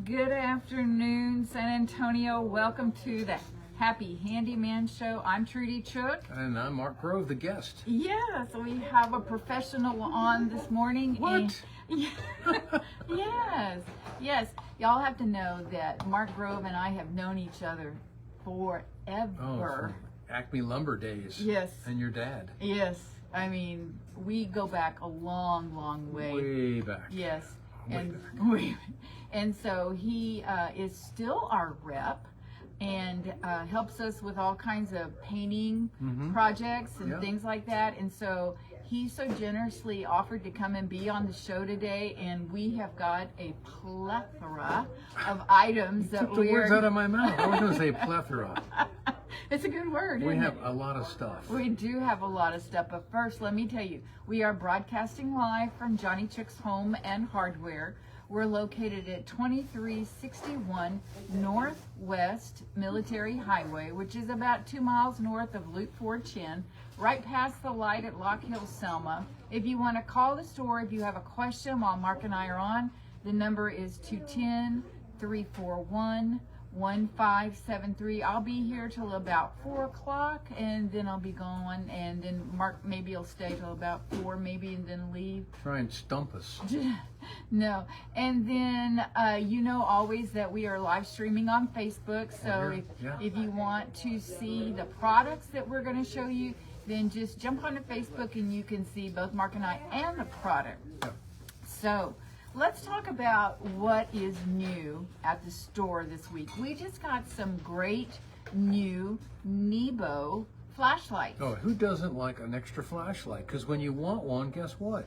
Good afternoon, San Antonio. Welcome to the Happy Handyman Show. I'm Trudy Chook. And I'm Mark Grove, the guest. Yes, we have a professional on this morning. What? Yes. Y'all have to know that Mark Grove and I have known each other forever. Oh, from Acme Lumber days. Yes. And your dad. Yes. I mean, we go back a long, long way. Way back. Yes. Way back. And so he is still our rep and helps us with all kinds of painting projects and things like that. And so he so generously offered to come and be on the show today, and we have got a plethora of items that Took the words out of my mouth. I was going to say plethora. It's a good word. We have a lot of stuff. We do have a lot of stuff, but first, let me tell you, we are broadcasting live from Johnny Chook's Home and Hardware. We're located at 2361 Northwest Military Highway, which is about 2 miles north of Loop 410, right past the light at Lock Hill, Selma. If you want to call the store, if you have a question while Mark and I are on, the number is 210-341-1573. I'll be here till about 4 o'clock, and then I'll be gone, and then Mark maybe will stay till about 4 maybe, and then leave. Try and stump us. No. And then you know always that we are live streaming on Facebook, so if you want to see the products that we're going to show you, then just jump onto Facebook and you can see both Mark and I and the product. So let's talk about what is new at the store this week. We just got some great new Nebo flashlights. Oh, who doesn't like an extra flashlight? Because when you want one, guess what?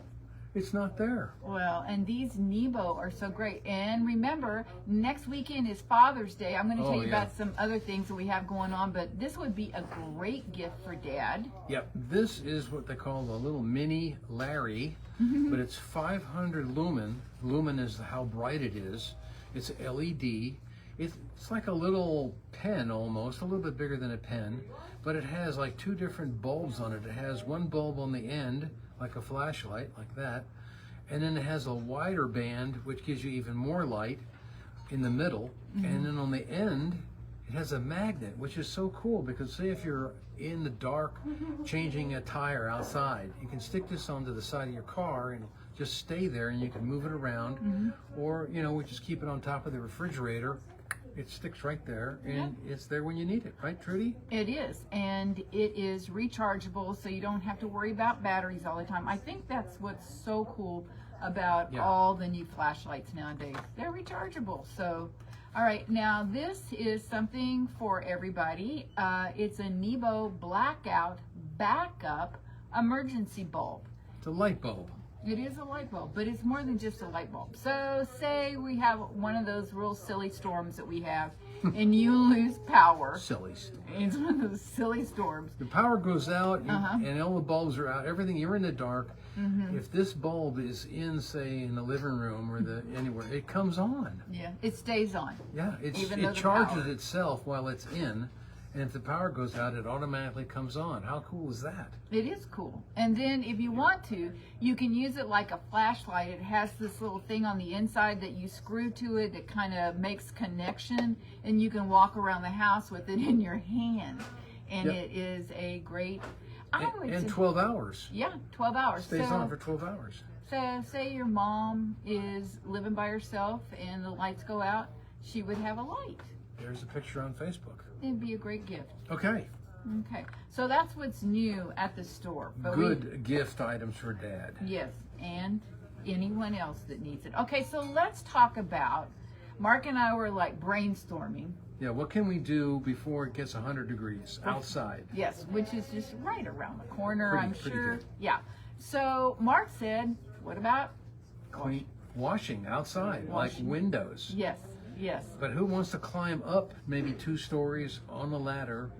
It's not there. Well, and these Nebo are so great. And remember, next weekend is Father's Day. I'm going to tell you about some other things that we have going on, but this would be a great gift for Dad. Yep, this is what they call the little mini Larry, but it's 500 lumen. Lumen is how bright it is. It's LED. It's like a little pen almost, a little bit bigger than a pen, but it has like 2 different bulbs on it. It has one bulb on the end, like a flashlight, like that, and then it has a wider band, which gives you even more light in the middle, and then on the end, it has a magnet, which is so cool, because say if you're in the dark changing a tire outside, you can stick this onto the side of your car and just stay there, and you can move it around, or, you know, we just keep it on top of the refrigerator. It sticks right there, and it's there when you need it, right, Trudy? It is, and it is rechargeable, so you don't have to worry about batteries all the time. I think that's what's so cool about all the new flashlights nowadays. They're rechargeable. So, all right, now this is something for everybody. It's a Nebo blackout backup emergency bulb. It's a light bulb. It is a light bulb, but it's more than just a light bulb. So say we have one of those real silly storms that we have, and you lose power. Silly storm. It's one of those silly storms. The power goes out, and all the bulbs are out. Everything, you're in the dark. If this bulb is in, say, in the living room or anywhere, it comes on. Yeah, it stays on. Yeah, it charges itself while it's in. And if the power goes out, it automatically comes on. How cool is that? It is cool. And then if you want to, you can use it like a flashlight. It has this little thing on the inside that you screw to it that kind of makes connection, and you can walk around the house with it in your hand. And it is a great... And 12 hours. Yeah, 12 hours. Stays on for 12 hours. So say your mom is living by herself and the lights go out, she would have a light. There's a picture on Facebook. It'd be a great gift. Okay. Okay. So that's what's new at the store. But good gift items for Dad. Yes, and anyone else that needs it. Okay, so let's talk about, Mark and I were like brainstorming. Yeah, what can we do before it gets 100 degrees outside? Yes, which is just right around the corner, I'm sure. Good. Yeah. So Mark said, what about washing outside, like windows? Yes. Yes. But who wants to climb up maybe 2 stories on the ladder?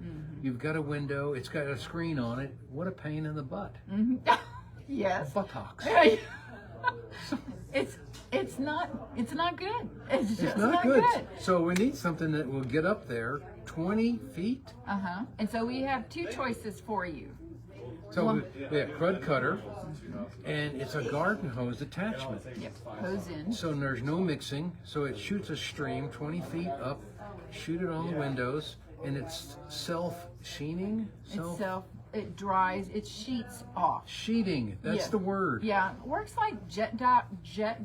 You've got a window, it's got a screen on it. What a pain in the butt. Yes. Buttocks. It's not good. It's just not good. So we need something that will get up there 20 feet. And so we have 2 choices for you. So we have crud cutter, and it's a garden hose attachment. Yep, hose in. So there's no mixing. So it shoots a stream 20 feet up, shoot it on the windows, and it's self-sheening. It dries, it sheets off. Sheeting, that's the word. Yeah, works like jet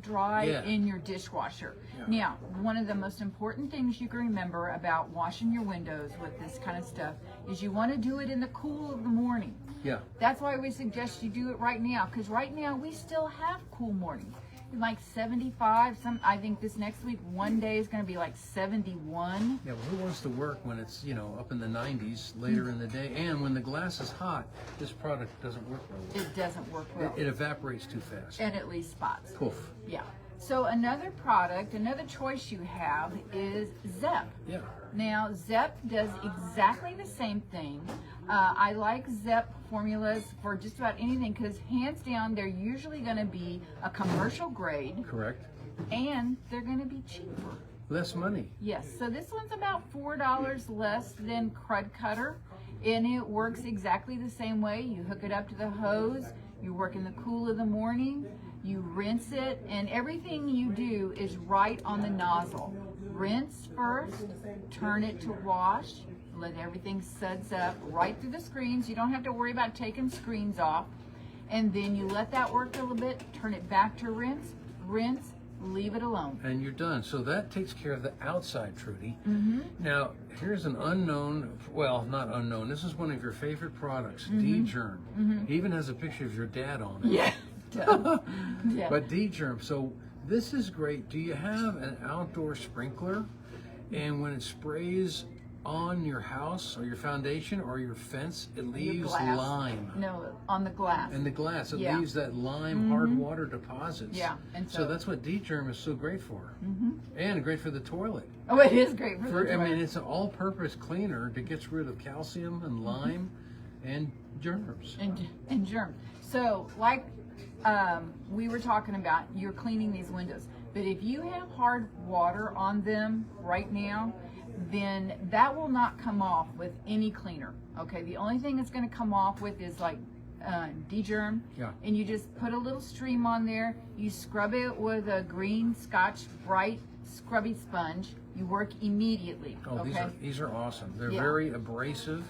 dry in your dishwasher. Yeah. Now, one of the most important things you can remember about washing your windows with this kind of stuff is you want to do it in the cool of the morning. Yeah. That's why we suggest you do it right now, because right now we still have cool mornings. Like 75, I think this next week, one day is going to be like 71. Yeah, well, who wants to work when it's, up in the 90s later in the day? And when the glass is hot, this product doesn't work well. It doesn't work well. It evaporates too fast. And it leaves spots. Poof. Yeah. So another product, another choice you have is Zep. Yeah. Now, Zep does exactly the same thing. I like Zep formulas for just about anything because hands down, they're usually going to be a commercial grade. Correct. And they're going to be cheaper. Less money. Yes. So this one's about $4 less than crud cutter. And it works exactly the same way. You hook it up to the hose. You work in the cool of the morning. You rinse it, and everything you do is right on the nozzle. Rinse first, turn it to wash, let everything suds up right through the screens. You don't have to worry about taking screens off. And then you let that work a little bit, turn it back to rinse, leave it alone. And you're done. So that takes care of the outside, Trudy. Mm-hmm. Now, here's an unknown, well, not unknown, this is one of your favorite products, D-Germ. It even has a picture of your dad on it. Yeah. Yeah. But D-Germ, so this is great. Do you have an outdoor sprinkler? And when it sprays on your house or your foundation or your fence, it leaves lime. No, on the glass. And the glass, it leaves that lime hard water deposits. Yeah. And so that's what D-Germ is so great for. And great for the toilet. Oh, it is great for the toilet. I mean, it's an all-purpose cleaner that gets rid of calcium and lime and germs. And germs. So, like we were talking about, you're cleaning these windows. But if you have hard water on them right now, then that will not come off with any cleaner. Okay, the only thing it's going to come off with is like D-Germ. Yeah. And you just put a little stream on there. You scrub it with a green Scotch Brite scrubby sponge. You work immediately. Oh, okay? these are awesome. They're very abrasive,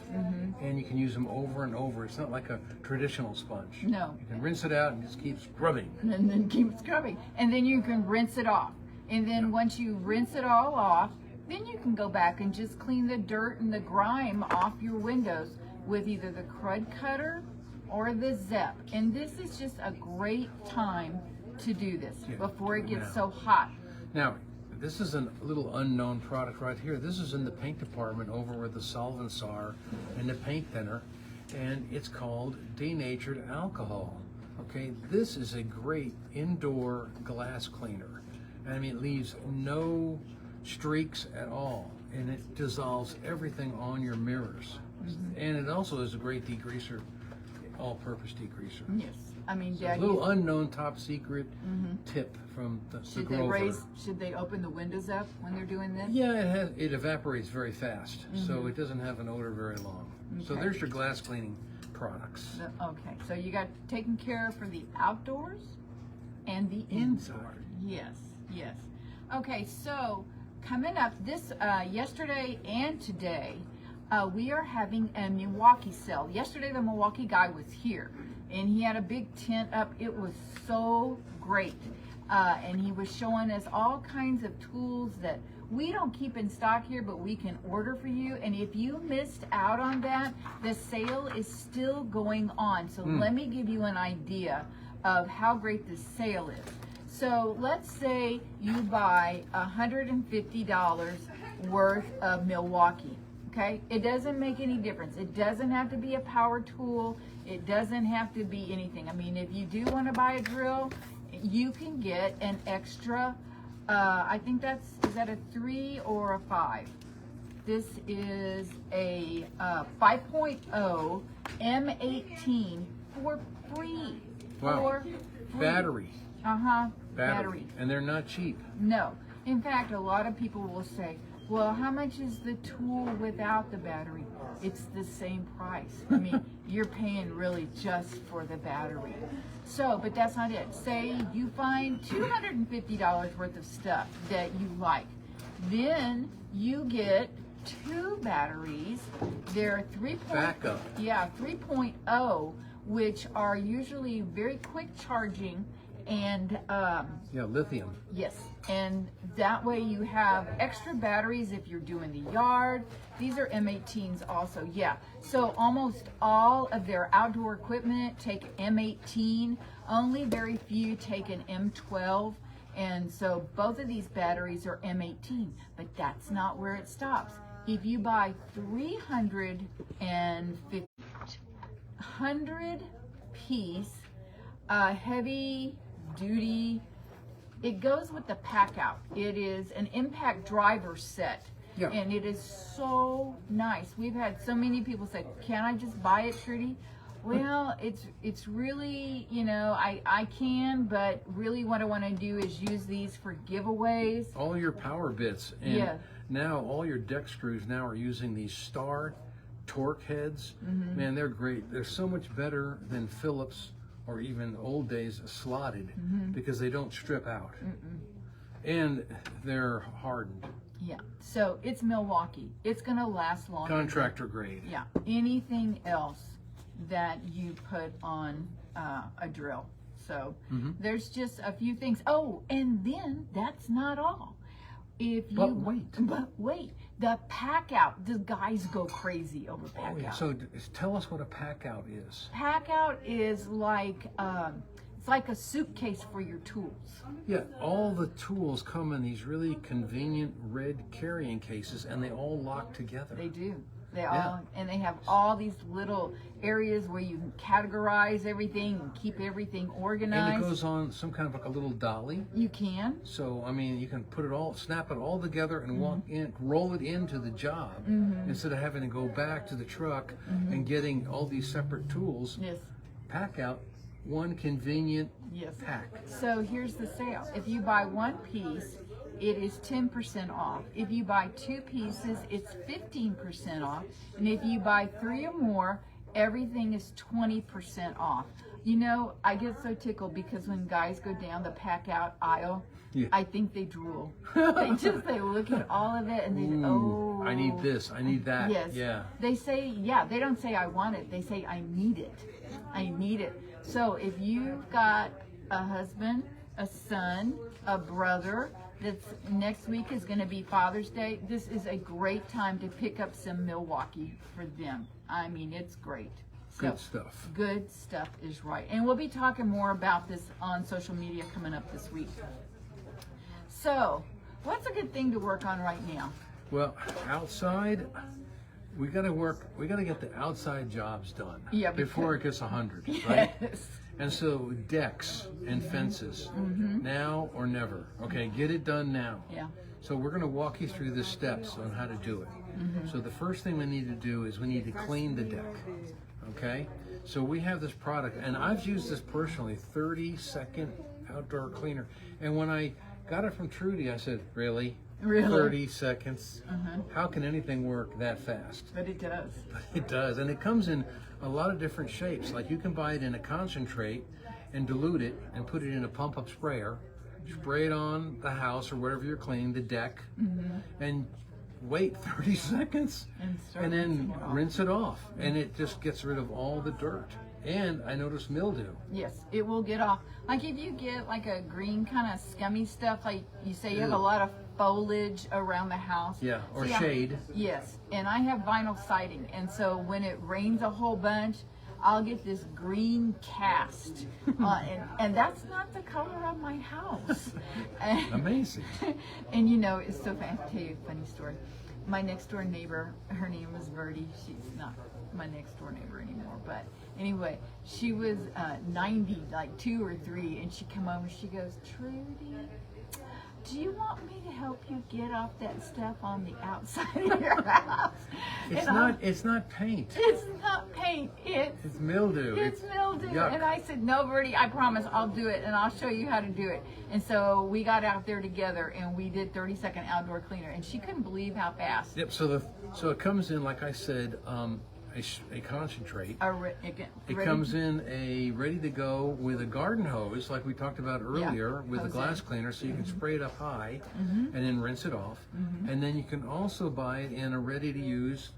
and you can use them over and over. It's not like a traditional sponge. No. You can rinse it out and just keep scrubbing. And then keep scrubbing. And then you can rinse it off. And then once you rinse it all off, then you can go back and just clean the dirt and the grime off your windows with either the crud cutter or the Zep. And this is just a great time to do this before it gets so hot. Now, this is a little unknown product right here. This is in the paint department over where the solvents are and the paint thinner, and it's called denatured alcohol. Okay, this is a great indoor glass cleaner. I mean, it leaves no streaks at all, and it dissolves everything on your mirrors. And it also is a great degreaser, all-purpose degreaser. Yes. I mean, So a little unknown top secret tip from the Grover. Should they open the windows up when they're doing this? Yeah, it evaporates very fast, so it doesn't have an odor very long. So there's your glass cleaning products. Okay, so you got taken care of for the outdoors and the inside. Yes, yes. Okay, so coming up this yesterday and today, we are having a Milwaukee sale. Yesterday, the Milwaukee guy was here, and he had a big tent up. It was so great. And he was showing us all kinds of tools that we don't keep in stock here, but we can order for you. And if you missed out on that, the sale is still going on. So let me give you an idea of how great this sale is. So let's say you buy $150 worth of Milwaukee. Okay, it doesn't make any difference. It doesn't have to be a power tool. It doesn't have to be anything. I mean, if you do want to buy a drill, you can get an extra, I think is that a 3 or a 5? This is a 5.0 M18 for free. Wow. For free. Battery. Battery. And they're not cheap. No. In fact, a lot of people will say, well, how much is the tool without the battery? it's the same price. I mean, you're paying really just for the battery. So, but that's not it. Say you find $250 worth of stuff that you like. Then you get 2 batteries. They're 3.0, which are usually very quick charging, and lithium. yes, and that way you have extra batteries if you're doing the yard. These are M18s also, yeah. So almost all of their outdoor equipment take M18. Only very few take an M12. And so both of these batteries are M18, but that's not where it stops. If you buy 100 piece heavy duty, it goes with the pack out. It is an impact driver set. Yeah. And it is so nice. We've had so many people say, can I just buy it, Trudy? Well, it's really, you know, I can, but really what I want to do is use these for giveaways. All your power bits. And now all your deck screws now are using these Star torque heads. Man, they're great. They're so much better than Phillips or even old days slotted because they don't strip out. And they're hardened. Yeah, so it's Milwaukee. It's going to last longer. Contractor grade. Yeah, anything else that you put on a drill. So there's just a few things. Oh, and then that's not all. But wait, the pack out, the guys go crazy over pack out. So tell us what a pack out is. Pack out is like, it's like a suitcase for your tools. Yeah, all the tools come in these really convenient red carrying cases, and they all lock together. They do. They all, and they have all these little areas where you can categorize everything and keep everything organized. And it goes on some kind of like a little dolly. You can. So, I mean, you can put it all, snap it all together and walk in, roll it into the job instead of having to go back to the truck and getting all these separate tools. Yes. Pack out, one convenient pack. So here's the sale. If you buy 1 piece, it is 10% off. If you buy 2 pieces, it's 15% off. And if you buy 3 or more, everything is 20% off. You know, I get so tickled because when guys go down the pack out aisle, I think they drool. They look at all of it and they oh, I need this, I need that. Yes. Yeah. They say, they don't say I want it. They say I need it. I need it. So if you've got a husband, a son, a brother, next week is going to be Father's Day. This is a great time to pick up some Milwaukee for them. I mean, it's great. Good stuff. Good stuff is right. And we'll be talking more about this on social media coming up this week. So, what's a good thing to work on right now? Well, outside, we got to get the outside jobs done before it gets 100, right? Yes. And so decks and fences, now or never. Okay, get it done now. Yeah. So we're going to walk you through the steps on how to do it. So the first thing we need to do is we need to clean the deck. Okay? So we have this product, and I've used this personally, 30-second outdoor cleaner. And when I got it from Trudy, I said, really? 30 seconds? How can anything work that fast? But it does. But it does. And it comes in a lot of different shapes. Like you can buy it in a concentrate and dilute it and put it in a pump-up sprayer, spray it on the house or wherever you're cleaning, the deck, and wait 30 seconds and then rinse it off. And it just gets rid of all the dirt. And I noticed mildew. Yes, it will get off. Like if you get like a green kind of scummy stuff, like you say you have a lot of foliage around the house. Yeah, or shade. Yes, and I have vinyl siding, and so when it rains a whole bunch, I'll get this green cast, and that's not the color of my house. Amazing. And you know, it's so funny. I'll tell you a funny story. My next door neighbor, her name was Verdi. She's not my next door neighbor anymore, but anyway, she was 90, like 2 or 3, and she come over. She goes, Trudy, do you want me to help help you get off that stuff on the outside of your house. It's not paint. It's not paint. It's mildew. It's mildew. Yuck. And I said, no, Bertie, I promise I'll do it, and I'll show you how to do it. And so we got out there together, and we did 30-second outdoor cleaner, and she couldn't believe how fast. Yep. So it comes in, like I said, a concentrate. It comes in a ready to go with a garden hose, like we talked about earlier, with a glass cleaner, so you can spray it up high and then rinse it off. And then you can also buy it in a ready to use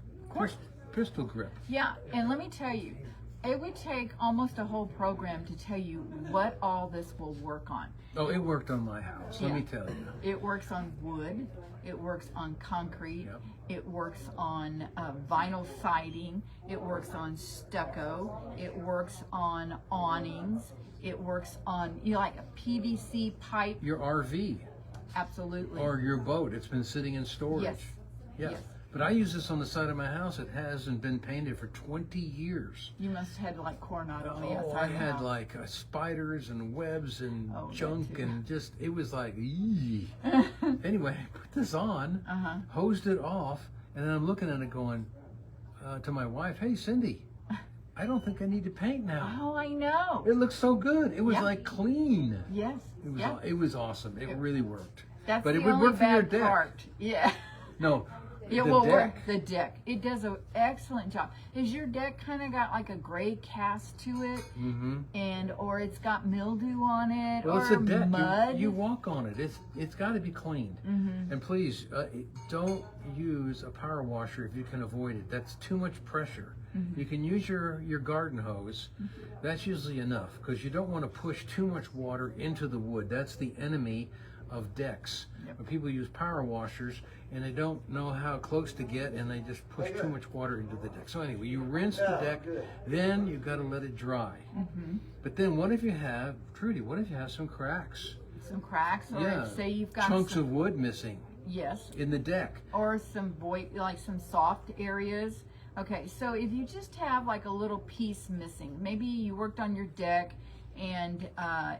pistol grip. Yeah, and let me tell you, it would take almost a whole program to tell you what all this will work on. Oh, it worked on my house, let me tell you. It works on wood, it works on concrete, Yep. it works on vinyl siding, it works on stucco, it works on awnings, it works on, like a PVC pipe. Your RV. Absolutely. Or your boat, it's been sitting in storage. Yes. But I use this on the side of my house. It hasn't been painted for 20 years. You must have had like coronado on the outside I of the had house. like spiders and webs and that junk too. and just, it was like, eee. Anyway, I put this on, hosed it off, and then I'm looking at it going to my wife, hey, Cindy, I don't think I need to paint now. Oh, I know. It looks so good. It was like clean. Yes. It was awesome. It really worked. That's but the it would only work for your bad deck. part. Yeah. No. It the will deck. work. The deck. It does an excellent job. Is your deck kind of got like a gray cast to it, or it's got mildew on it, Well, or it's a deck. mud? You walk on it. It's got to be cleaned. And please don't use a power washer if you can avoid it. That's too much pressure. You can use your garden hose. That's usually enough because you don't want to push too much water into the wood. That's the enemy of decks. When people use power washers and they don't know how close to get and they just push too much water into the deck. So anyway, you rinse the deck, then you've got to let it dry. But then what if you have, Trudy, what if you have some cracks? Some cracks, or say you've got chunks of wood missing yes, in the deck. or some void, like some soft areas. Okay, so if you just have like a little piece missing, maybe you worked on your deck and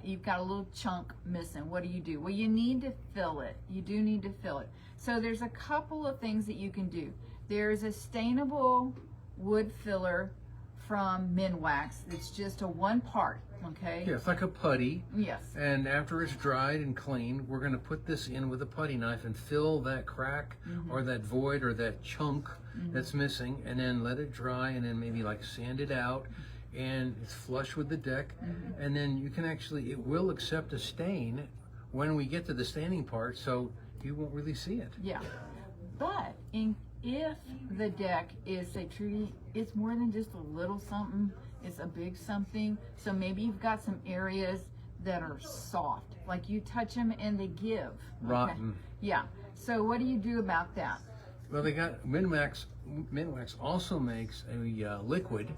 you've got a little chunk missing. What do? Well, you need to fill it. You do need to fill it. So there's a couple of things that you can do. There's a stainable wood filler from Minwax. It's just a one part, okay? Yeah, it's like a putty. Yes. And after it's dried and clean, we're going to put this in with a putty knife and fill that crack or that void or that chunk that's missing, and then let it dry, and then maybe like sand it out, and it's flush with the deck. And then you can actually, it will accept a stain when we get to the staining part, so you won't really see it. Yeah. But if the deck is, say, Trudy, it's more than just a little something, it's a big something. So maybe you've got some areas that are soft, like you touch them and they give. Rotten. Okay? Yeah. So what do you do about that? Well, they got Minwax also makes a liquid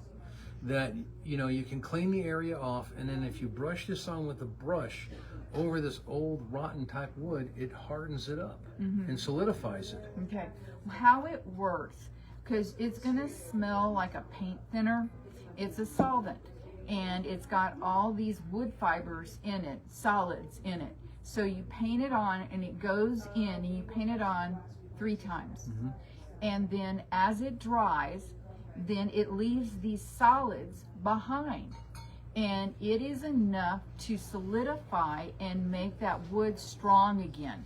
that you can clean the area off, and then if you brush this on with a brush over this old rotten type wood, it hardens it up and solidifies it. Okay. How it works, because it's going to smell like a paint thinner. It's a solvent, and it's got all these wood fibers in it, solids in it. So you paint it on, and it goes in, and you paint it on 3 times. And then as it dries, then it leaves these solids behind. And it is enough to solidify and make that wood strong again.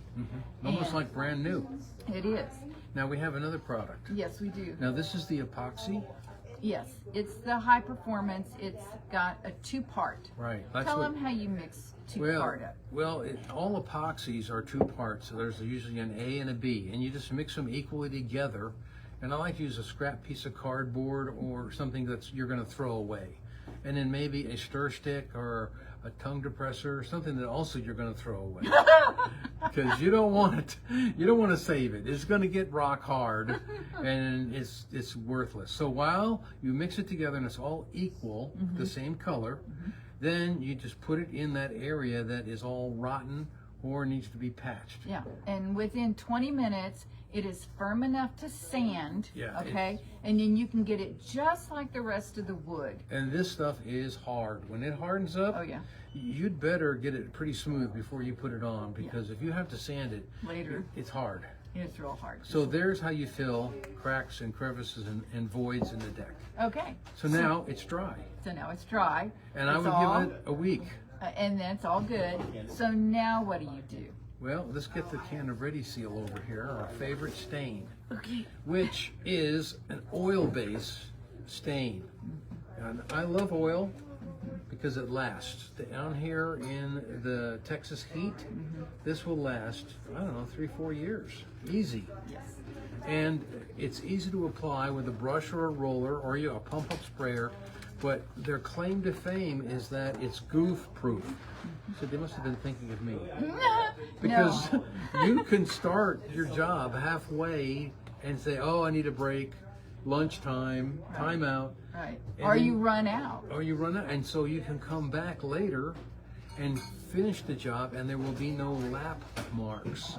Almost like brand new. It is. Now we have another product. Yes, we do. Now this is the epoxy. Yes, it's the high performance. It's got a 2-part. Right. Tell them how you mix 2-part up. Well, all epoxies are 2 parts. So there's usually an A and a B, and you just mix them equally together. And I like to use a scrap piece of cardboard or something that you're going to throw away. And then maybe a stir stick or a tongue depressor, or something that also you're going to throw away. Because you don't want it. You don't want to save it. It's going to get rock hard, and it's worthless. So while you mix it together and it's all equal, the same color, then you just put it in that area that is all rotten or needs to be patched. Yeah, and within 20 minutes, it is firm enough to sand, Yeah, okay? And then you can get it just like the rest of the wood. And this stuff is hard. When it hardens up, Oh, yeah. You'd better get it pretty smooth before you put it on, because if you have to sand it, Later. it's hard. It's real hard. So there's how you fill cracks and crevices and voids in the deck. Okay. So now it's dry. So now it's dry. And I It's would all- give it a week. And that's all good. So now what do you do? Well, let's get the can of Ready Seal over here, our favorite stain, Okay. which is an oil-based stain. And I love oil because it lasts. Down here in the Texas heat, this will last, I don't know, 3-4 years. Easy. Yes. And it's easy to apply with a brush or a roller or a pump-up sprayer, but their claim to fame is that it's goof-proof. So they must have been thinking of me. Because No. you can start your job halfway and say, oh, I need a break, lunchtime, timeout. Right. And Or then- you run out. Or you run out. And so you can come back later and finish the job, and there will be no lap marks.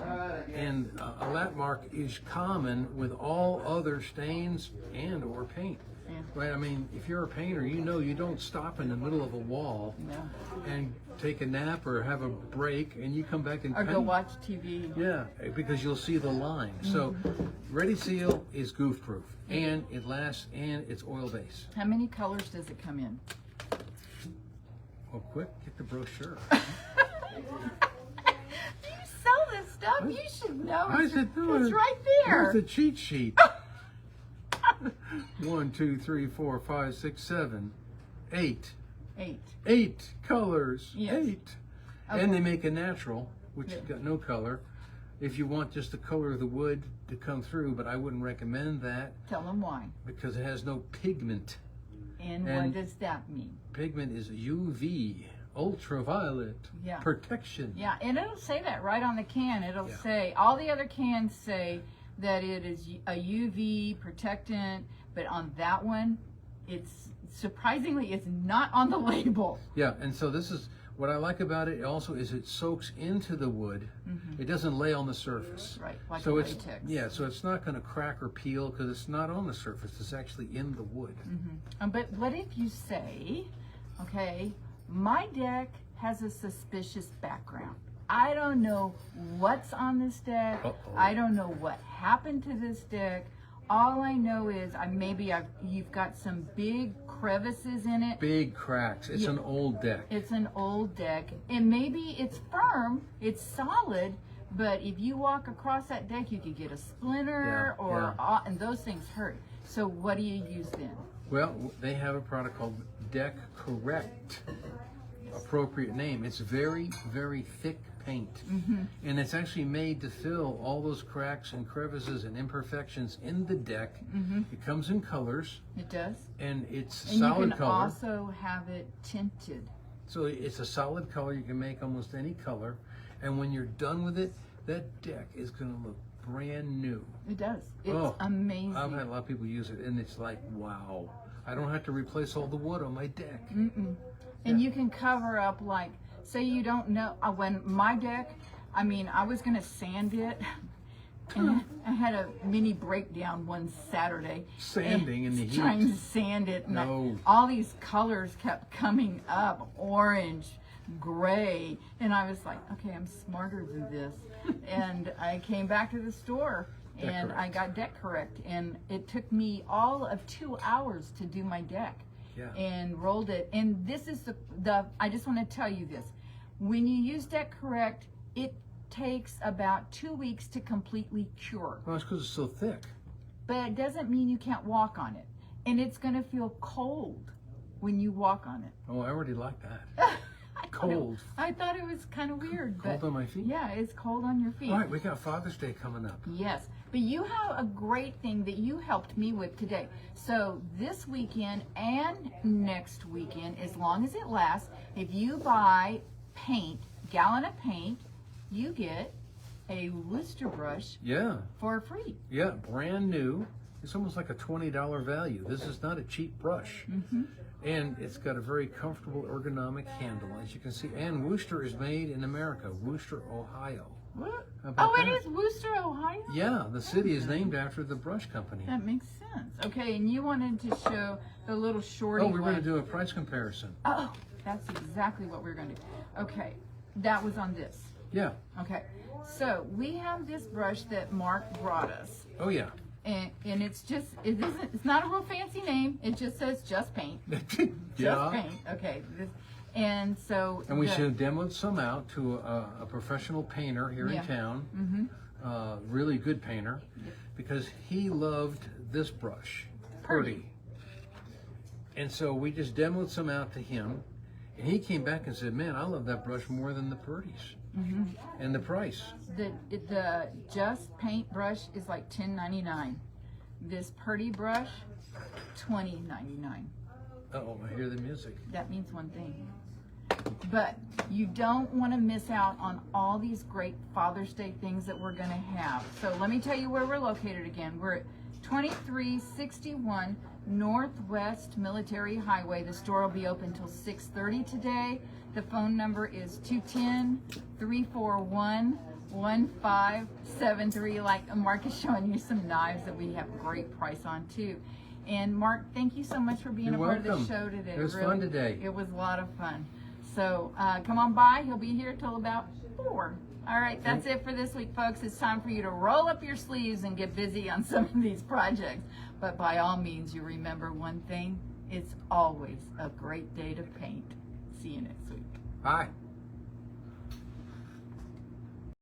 And a lap mark is common with all other stains and or paint. Yeah. Right? I mean, if you're a painter, you know you don't stop in the middle of a wall No. and take a nap or have a break, and you come back and Or go paint. watch TV. Yeah, because you'll see the line. So, Ready Seal is goof proof, and it lasts, and it's oil based. How many colors does it come in? Well, quick, get the brochure. You sell this stuff. You should know. I said, It's right there. Where's the cheat sheet? 1, 2, 3, 4, 5, 6, 7, 8. 8. 8 colors. Yes. 8. Okay. And they make a natural, which has Yeah. got no color. If you want just the color of the wood to come through, but I wouldn't recommend that Tell them why. because it has no pigment. And what And- does that mean? Pigment is UV, ultraviolet, Yeah. protection. Yeah, and it'll say that right on the can. It'll Yeah. say, all the other cans say that it is a UV protectant, but on that one, it's surprisingly, it's not on the label. Yeah, and so this is what I like about it also is it soaks into the wood. It doesn't lay on the surface. Right, like So a it's latex. yeah, so it's not going to crack or peel because it's not on the surface. It's actually in the wood. But what if you say, okay, my deck has a suspicious background. I don't know what's on this deck. Uh-oh. I don't know what happened to this deck. All I know is you've got some big crevices in it. Big cracks. It's Yeah. an old deck. It's an old deck, and maybe it's firm, it's solid, but if you walk across that deck, you could get a splinter, Yeah, and those things hurt. So what do you use then? Well, they have a product called Deck Correct. Appropriate name. It's very, very thick paint. And it's actually made to fill all those cracks and crevices and imperfections in the deck. It comes in colors, It does? and it's And solid you can color. also have it tinted. So it's a solid color. You can make almost any color. And when you're done with it, that deck is going to look brand new. It does. It's Oh, amazing. I've had a lot of people use it, and it's like, wow. I don't have to replace all the wood on my deck. And you can cover up, like, say you don't know, when my deck, I mean, I was gonna sand it, and I had a mini breakdown one Saturday. Sanding in the heat. Trying to sand it, and No. all these colors kept coming up, orange, gray, and I was like, okay, I'm smarter than this. And I came back to the store, Deck and Correct. I got Deck Correct, and it took me all of 2 hours to do my deck. Yeah. And rolled it. And this is the I just want to tell you this. When you use Deck Correct, it takes about 2 weeks to completely cure. Well, it's because it's so thick. But it doesn't mean you can't walk on it. And it's going to feel cold when you walk on it. Oh, I already like that. Cold. Cold. I thought it was kind of weird. Cold but on my feet? Yeah, it's cold on your feet. All right, we got Father's Day coming up. Yes, but you have a great thing that you helped me with today. So this weekend and next weekend, as long as it lasts, if you buy paint, gallon of paint, you get a Worcester brush Yeah, for free. yeah, brand new. it's almost like a $20 value. This is not a cheap brush. And it's got a very comfortable ergonomic handle, as you can see. And Worcester is made in America, Worcester, Ohio. What? How about Oh, it that? is Worcester, Ohio? Yeah, the city is named after the brush company. That makes sense. Okay, and you wanted to show the little shorty Oh, we're one. going to do a price comparison. Oh, that's exactly what we're going to do. Okay, that was on this. Yeah. Okay, so we have this brush that Mark brought us. Oh, yeah. And it's just, it's not a real fancy name. It just says Just Paint. Just Paint. Okay. And so. And we should demo some out to a professional painter here in town. Really good painter. Because he loved this brush. Purdy. And so we just demoed some out to him. And he came back and said, man, I love that brush more than the Purdy's. And the price. The Just Paint brush is like $10.99. This Purdy brush, $20.99. Uh-oh, I hear the music. That means one thing. But you don't want to miss out on all these great Father's Day things that we're going to have. So let me tell you where we're located again. We're at 2361 Northwest Military Highway. The store will be open till 6:30 today. The phone number is 210-341-1573. Like Mark is showing you some knives that we have a great price on too. And Mark, thank you so much for being a part of the show today. It was fun today. It was a lot of fun. So come on by. He'll be here till about 4. All right, that's it for this week, folks. It's time for you to roll up your sleeves and get busy on some of these projects. But by all means, you remember one thing. It's always a great day to paint. See you next week. Bye.